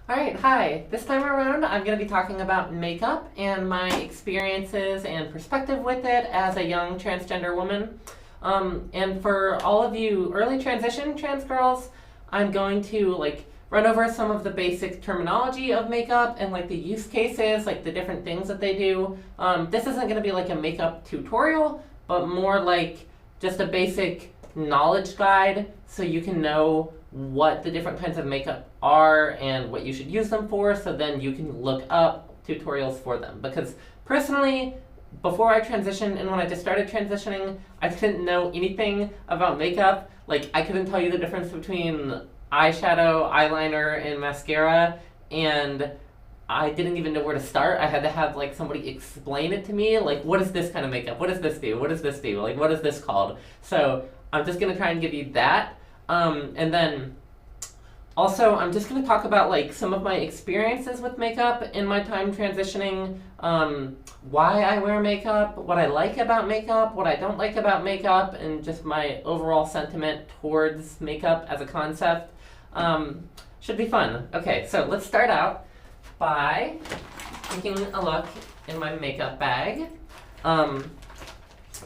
Alright, hi. This time around, I'm going to be talking about makeup and my experiences and perspective with it as a young transgender woman. And for all of you early transition trans girls, I'm going to run over some of the basic terminology of makeup and the use cases, the different things that they do. This isn't going to be like a makeup tutorial, but more like just a basic knowledge guide so you can know what the different kinds of makeup are and what you should use them for, so then you can look up tutorials for them. Because personally, before I transitioned and when I just started transitioning, I didn't know anything about makeup. I couldn't tell you the difference between eyeshadow, eyeliner, and mascara, and I didn't even know where to start. I had to have somebody explain it to me, what is this kind of makeup? What does this do? What does this do? What is this called? So I'm just gonna try and give you that. And then also I'm just gonna talk about some of my experiences with makeup in my time transitioning, why I wear makeup, what I like about makeup, what I don't like about makeup, and just my overall sentiment towards makeup as a concept. Should be fun. Okay, so let's start out by taking a look in my makeup bag. And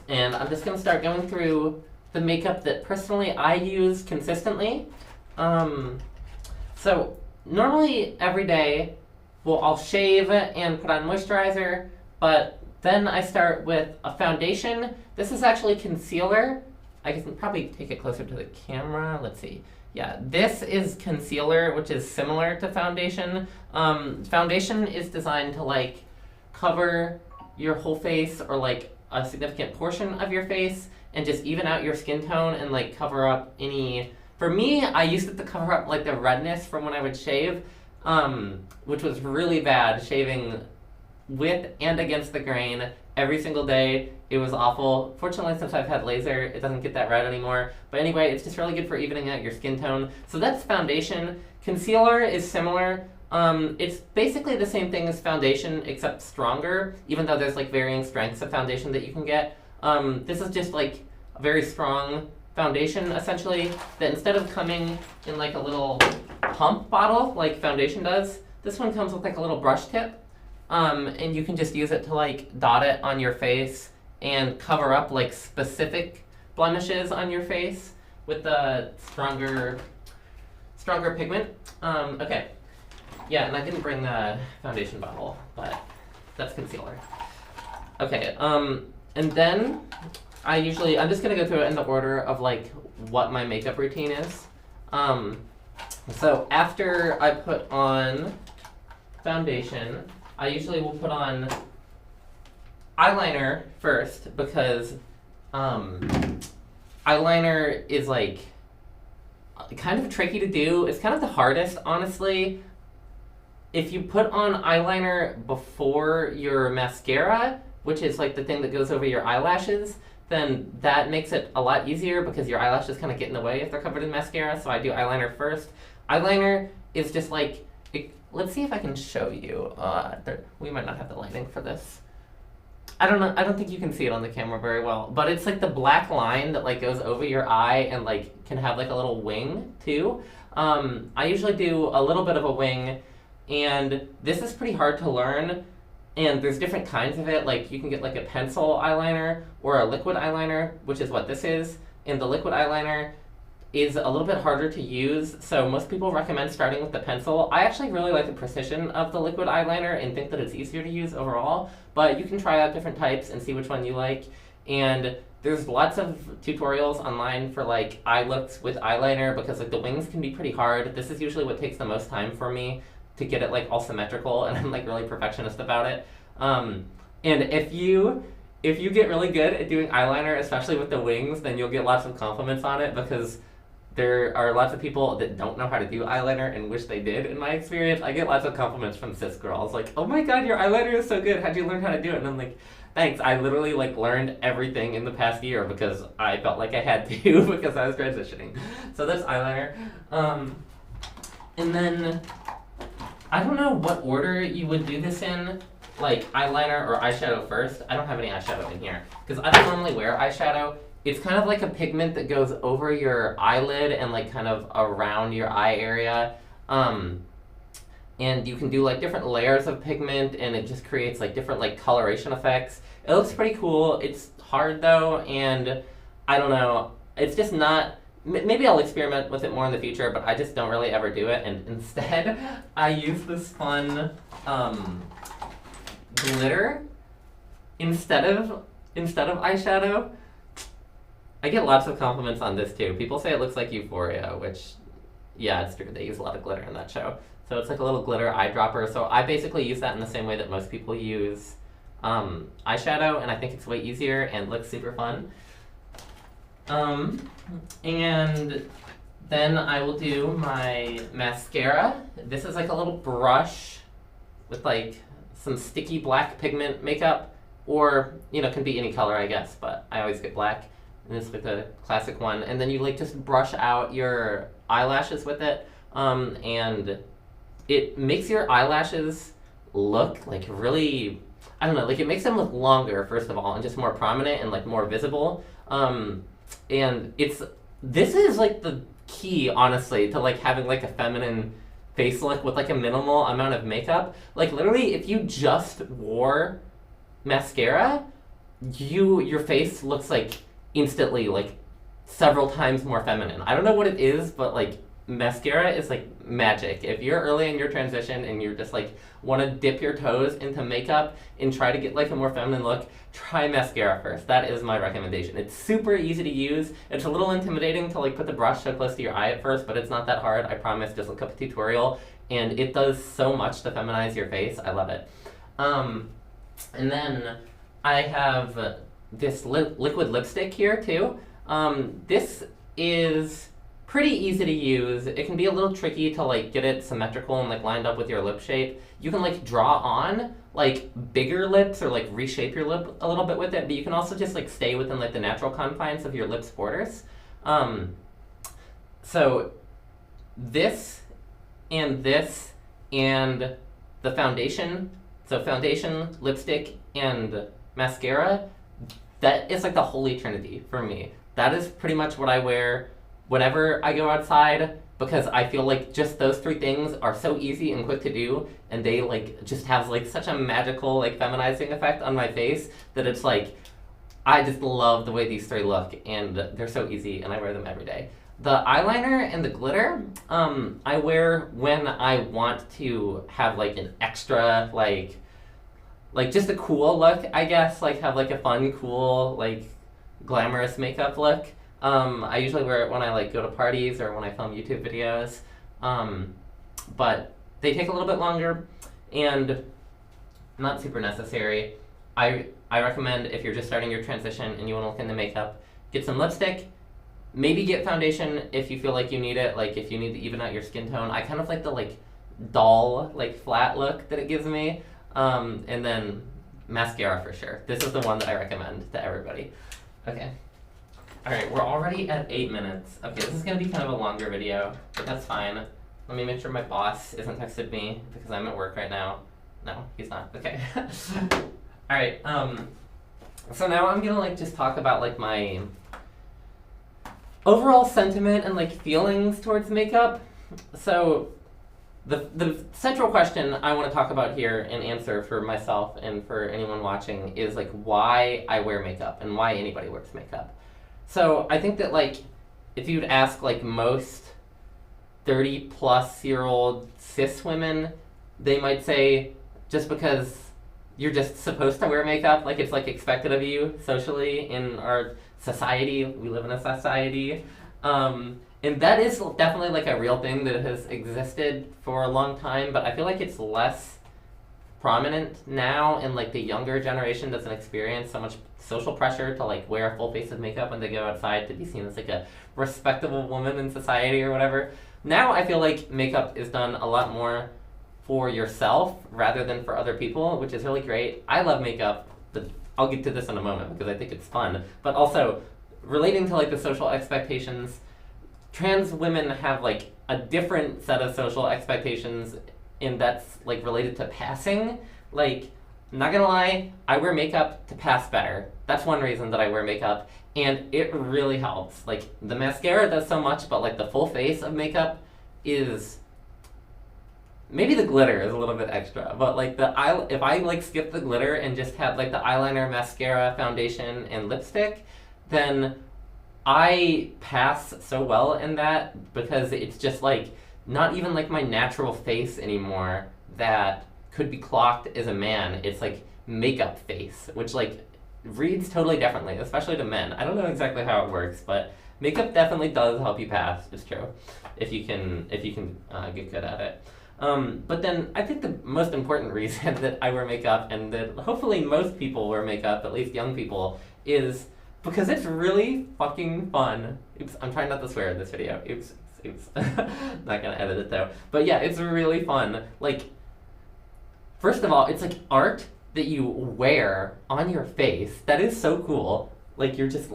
I'm just going to start going through the makeup that personally I use consistently. So normally every day, well, I'll shave and put on moisturizer, but then I start with a foundation. This is actually concealer. I can probably take it closer to the camera. Let's see. Yeah, this is concealer, which is similar to foundation. Foundation is designed to cover your whole face or a significant portion of your face and just even out your skin tone and cover up any. For me, I used it to cover up the redness from when I would shave, which was really bad, shaving with and against the grain every single day. It was awful. Fortunately, since I've had laser, it doesn't get that red anymore. But anyway, it's just really good for evening out your skin tone. So that's foundation. Concealer is similar. It's basically the same thing as foundation, except stronger, even though there's varying strengths of foundation that you can get. This is just a very strong foundation, essentially, that instead of coming in a little pump bottle like foundation does, this one comes with a little brush tip. And you can just use it to dot it on your face and cover up specific blemishes on your face with the stronger pigment. Okay, yeah, and I didn't bring the foundation bottle, but that's concealer. Okay, and then I'm just gonna go through it in the order of what my makeup routine is. So after I put on foundation, I usually will put on eyeliner first because eyeliner is kind of tricky to do. It's kind of the hardest, honestly. If you put on eyeliner before your mascara, which is the thing that goes over your eyelashes, then that makes it a lot easier because your eyelashes kind of get in the way if they're covered in mascara. So I do eyeliner first. Eyeliner is just let's see if I can show you. We might not have the lighting for this. I don't know. I don't think you can see it on the camera very well, but it's the black line that goes over your eye and can have a little wing too. I usually do a little bit of a wing, and this is pretty hard to learn. And there's different kinds of it. You can get a pencil eyeliner or a liquid eyeliner, which is what this is. And the liquid eyeliner is a little bit harder to use, so most people recommend starting with the pencil. I actually really like the precision of the liquid eyeliner and think that it's easier to use overall, but you can try out different types and see which one you like. And there's lots of tutorials online for eye looks with eyeliner because the wings can be pretty hard. This is usually what takes the most time for me to get it all symmetrical, and I'm really perfectionist about it. And if you get really good at doing eyeliner, especially with the wings, then you'll get lots of compliments on it because there are lots of people that don't know how to do eyeliner and wish they did. In my experience, I get lots of compliments from cis girls oh my god, your eyeliner is so good, how'd you learn how to do it? And I'm thanks, I literally learned everything in the past year because I felt like I had to because I was transitioning. So that's eyeliner. And then I don't know what order you would do this in, eyeliner or eyeshadow first. I don't have any eyeshadow in here because I don't normally wear eyeshadow. It's kind of like a pigment that goes over your eyelid and kind of around your eye area. and you can do like different layers of pigment, and it just creates like different like coloration effects. It looks pretty cool. It's hard though, and I don't know. It's just not. Maybe I'll experiment with it more in the future, but I just don't really ever do it. And instead, I use this fun glitter instead of eyeshadow. I get lots of compliments on this too. People say it looks like Euphoria, which, yeah, it's true. They use a lot of glitter in that show. So it's like a little glitter eyedropper. So I basically use that in the same way that most people use eyeshadow, and I think it's way easier and looks super fun. And then I will do my mascara. This is like a little brush with like some sticky black pigment makeup, or, you know, can be any color, I guess, but I always get black. And this is like the classic one. And then you like just brush out your eyelashes with it. And it makes your eyelashes look like really, I don't know, like it makes them look longer, first of all, and just more prominent and like more visible. And this is like the key, honestly, to like having like a feminine face look with like a minimal amount of makeup. Like literally, if you just wore mascara, your face looks like instantly like several times more feminine. I don't know what it is, but like mascara is like magic. If you're early in your transition and you're just like want to dip your toes into makeup and try to get like a more feminine look, try mascara first. That is my recommendation. It's super easy to use. It's a little intimidating to like put the brush so close to your eye at first, but it's not that hard. I promise. Just look up a tutorial, and it does so much to feminize your face. I love it. And then I have this liquid lipstick here too. This is pretty easy to use. It can be a little tricky to like get it symmetrical and like lined up with your lip shape. You can like draw on like bigger lips or like reshape your lip a little bit with it, but you can also just like stay within like the natural confines of your lips borders. So this and the foundation, so foundation, lipstick, and mascara, that is like the holy trinity for me. That is pretty much what I wear whenever I go outside, because I feel like just those three things are so easy and quick to do, and they like just have like such a magical like feminizing effect on my face that it's like, I just love the way these three look, and they're so easy, and I wear them every day. The eyeliner and the glitter, I wear when I want to have like an extra like just a cool look, I guess, like have like a fun, cool, like glamorous makeup look. I usually wear it when I like go to parties or when I film YouTube videos, but they take a little bit longer and not super necessary. I recommend, if you're just starting your transition and you want to look into makeup, get some lipstick, maybe get foundation if you feel like you need it, like if you need to even out your skin tone. I kind of like the like dull, like flat look that it gives me, and then mascara for sure. This is the one that I recommend to everybody. Okay. Alright, we're already at 8 minutes. Okay, this is going to be kind of a longer video, but that's fine. Let me make sure my boss isn't texted me because I'm at work right now. No, he's not. Okay. Alright, so now I'm going to like just talk about like my overall sentiment and like feelings towards makeup. So the central question I want to talk about here and answer for myself and for anyone watching is like why I wear makeup and why anybody wears makeup. So I think that like if you'd ask like most 30-plus-year-old cis women, they might say just because you're just supposed to wear makeup, like it's like expected of you socially in our society. We live in a society. And that is definitely like a real thing that has existed for a long time, but I feel like it's less prominent now, and like the younger generation doesn't experience so much social pressure to like wear a full face of makeup when they go outside to be seen as like a respectable woman in society or whatever. Now I feel like makeup is done a lot more for yourself rather than for other people, which is really great. I love makeup, but I'll get to this in a moment because I think it's fun. But also, relating to like the social expectations, trans women have like a different set of social expectations, and that's like related to passing. Like, not gonna lie, I wear makeup to pass better. That's one reason that I wear makeup, and it really helps. Like, the mascara does so much, but like the full face of makeup is maybe the glitter is a little bit extra, but like if I like skip the glitter and just had like the eyeliner, mascara, foundation, and lipstick, then I pass so well in that because it's just like not even like my natural face anymore that could be clocked as a man. It's like makeup face, which like reads totally differently, especially to men. I don't know exactly how it works, but makeup definitely does help you pass. It's true, if you can get good at it. But then I think the most important reason that I wear makeup, and that hopefully most people wear makeup, at least young people, is because it's really fucking fun. Oops, I'm trying not to swear in this video. Oops. Not gonna edit it though. But yeah, it's really fun. Like, first of all, it's like art that you wear on your face. That is so cool. Like you're just,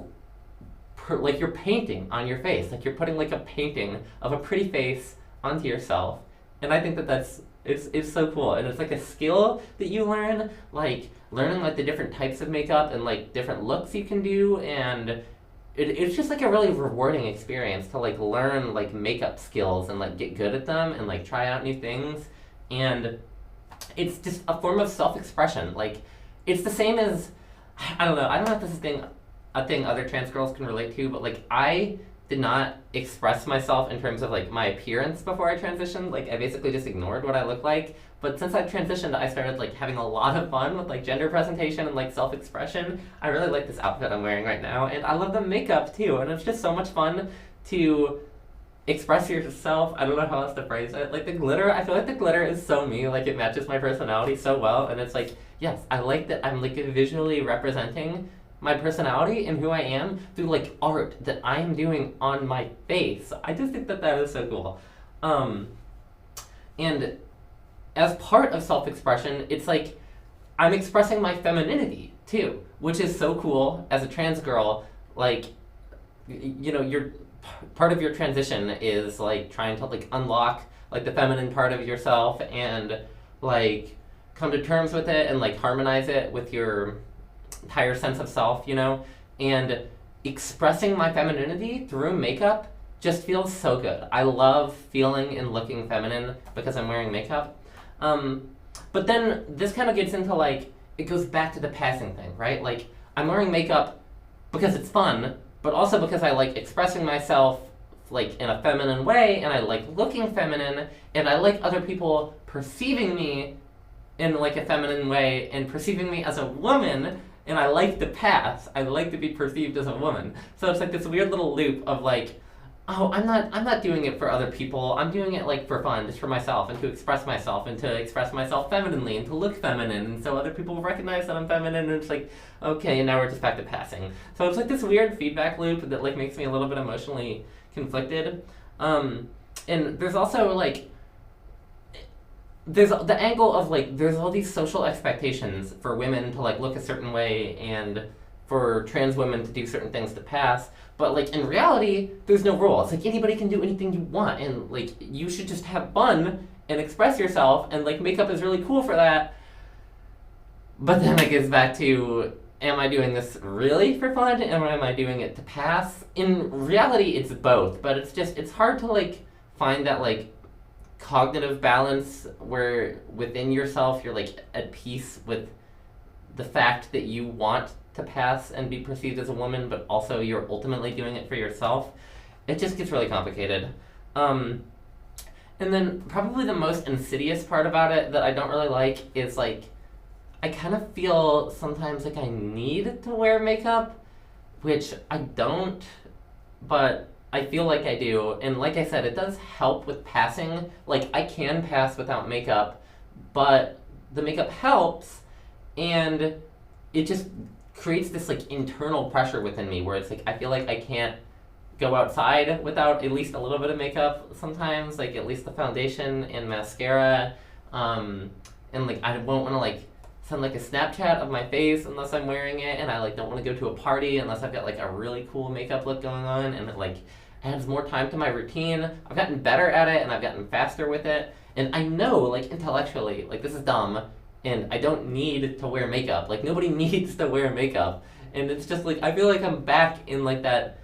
like you're painting on your face. Like you're putting like a painting of a pretty face onto yourself. And I think that it's so cool. And it's like a skill that you learn, like learning like the different types of makeup and like different looks you can do. And it's just like a really rewarding experience to like learn like makeup skills and like get good at them and like try out new things. And it's just a form of self-expression. Like it's the same as, I don't know if this is a thing other trans girls can relate to, but like I did not express myself in terms of like my appearance before I transitioned. Like I basically just ignored what I looked like. But since I transitioned, I started like having a lot of fun with like gender presentation and like self-expression. I really like this outfit I'm wearing right now, and I love the makeup too. And it's just so much fun to express yourself. I don't know how else to phrase it. Like the glitter, I feel like the glitter is so me. Like it matches my personality so well, and it's like, yes, I like that I'm like visually representing my personality and who I am through like art that I'm doing on my face. I just think that is so cool. And as part of self-expression, it's like I'm expressing my femininity too, which is so cool as a trans girl. Like, you know, you're part of your transition is like trying to like unlock like the feminine part of yourself and like come to terms with it and like harmonize it with your entire sense of self, you know? And expressing my femininity through makeup just feels so good. I love feeling and looking feminine because I'm wearing makeup. But then this kind of gets into like, it goes back to the passing thing, right? Like I'm wearing makeup because it's fun, but also because I like expressing myself like in a feminine way, and I like looking feminine, and I like other people perceiving me in like a feminine way and perceiving me as a woman, and I like to pass. I like to be perceived as a woman. So it's like this weird little loop of like, oh, I'm not doing it for other people. I'm doing it like for fun, just for myself, and to express myself femininely and to look feminine, and so other people recognize that I'm feminine, and it's like, okay, and now we're just back to passing. So it's like this weird feedback loop that like makes me a little bit emotionally conflicted. And there's also like, there's the angle of like, there's all these social expectations for women to like look a certain way and for trans women to do certain things to pass. But like in reality, there's no rule. It's like anybody can do anything you want, and like you should just have fun and express yourself, and like makeup is really cool for that. But then it gets back to, am I doing this really for fun, or am I doing it to pass? In reality, it's both, but it's hard to like find that like cognitive balance where within yourself you're like at peace with the fact that you want to pass and be perceived as a woman, but also you're ultimately doing it for yourself. It just gets really complicated. And then probably the most insidious part about it that I don't really like is like, I kind of feel sometimes like I need to wear makeup, which I don't, but I feel like I do. And like I said, it does help with passing. Like I can pass without makeup, but the makeup helps, and it just creates this like internal pressure within me where it's like I feel like I can't go outside without at least a little bit of makeup sometimes, like at least the foundation and mascara, and like I won't want to like send like a Snapchat of my face unless I'm wearing it, and I like don't want to go to a party unless I've got like a really cool makeup look going on, and it like adds more time to my routine. I've gotten better at it and I've gotten faster with it, and I know like intellectually like this is dumb and I don't need to wear makeup. Like nobody needs to wear makeup. And it's just like, I feel like I'm back in like that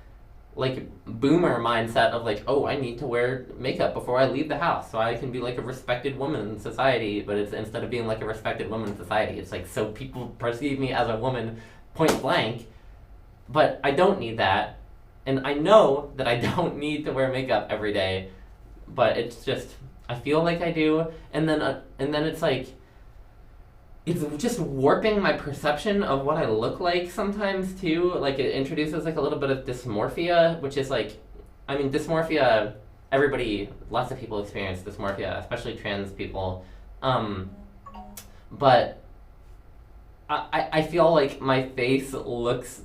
like boomer mindset of like, oh, I need to wear makeup before I leave the house so I can be like a respected woman in society. But it's instead of being like a respected woman in society, it's like so people perceive me as a woman point blank. But I don't need that, and I know that I don't need to wear makeup every day. But it's just I feel like I do, and then it's like it's just warping my perception of what I look like sometimes too. Like it introduces like a little bit of dysmorphia, which is like, I mean, dysmorphia. Lots of people experience dysmorphia, especially trans people. But I feel like my face looks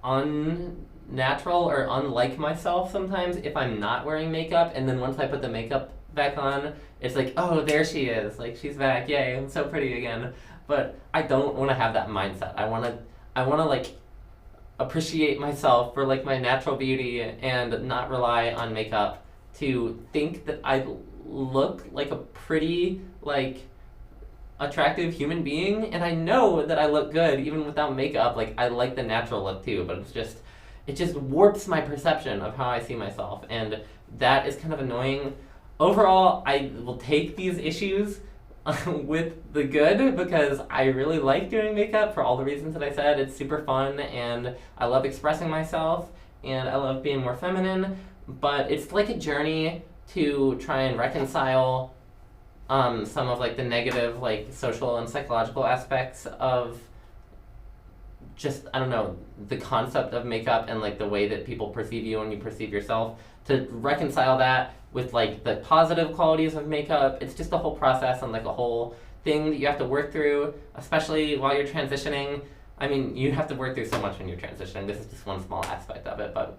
unnatural or unlike myself sometimes if I'm not wearing makeup, and then once I put the makeup back on, it's like, oh, there she is, like she's back, yay, I'm so pretty again. But I don't want to have that mindset. I want to like appreciate myself for like my natural beauty and not rely on makeup to think that I look like a pretty, like attractive human being. And I know that I look good even without makeup. Like I like the natural look too, but it just warps my perception of how I see myself, and that is kind of annoying. Overall, I will take these issues with the good because I really like doing makeup for all the reasons that I said. It's super fun and I love expressing myself and I love being more feminine, but it's like a journey to try and reconcile some of like the negative like social and psychological aspects of just, I don't know, the concept of makeup and like the way that people perceive you and you perceive yourself, to reconcile that with like the positive qualities of makeup. It's just a whole process and like a whole thing that you have to work through, especially while you're transitioning. I mean, you have to work through so much when you're transitioning. This is just one small aspect of it, but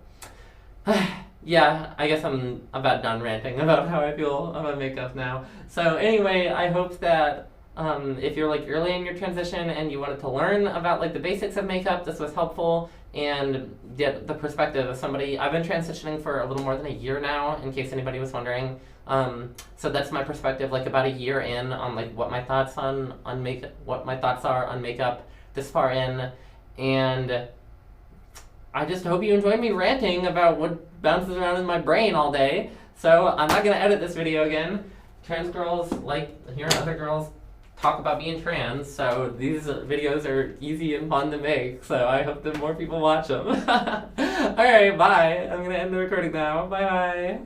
yeah, I guess I'm about done ranting about how I feel about makeup now. So anyway, I hope that if you're like early in your transition and you wanted to learn about like the basics of makeup, this was helpful and get the perspective of somebody. I've been transitioning for a little more than a year now, in case anybody was wondering. So that's my perspective, like about a year in, on like what my thoughts on makeup, what my thoughts are on makeup this far in, and I just hope you enjoy me ranting about what bounces around in my brain all day. So I'm not gonna edit this video again. Trans girls like hearing other girls talk about being trans, so these videos are easy and fun to make, so I hope that more people watch them. Alright, bye. I'm gonna end the recording now. Bye bye.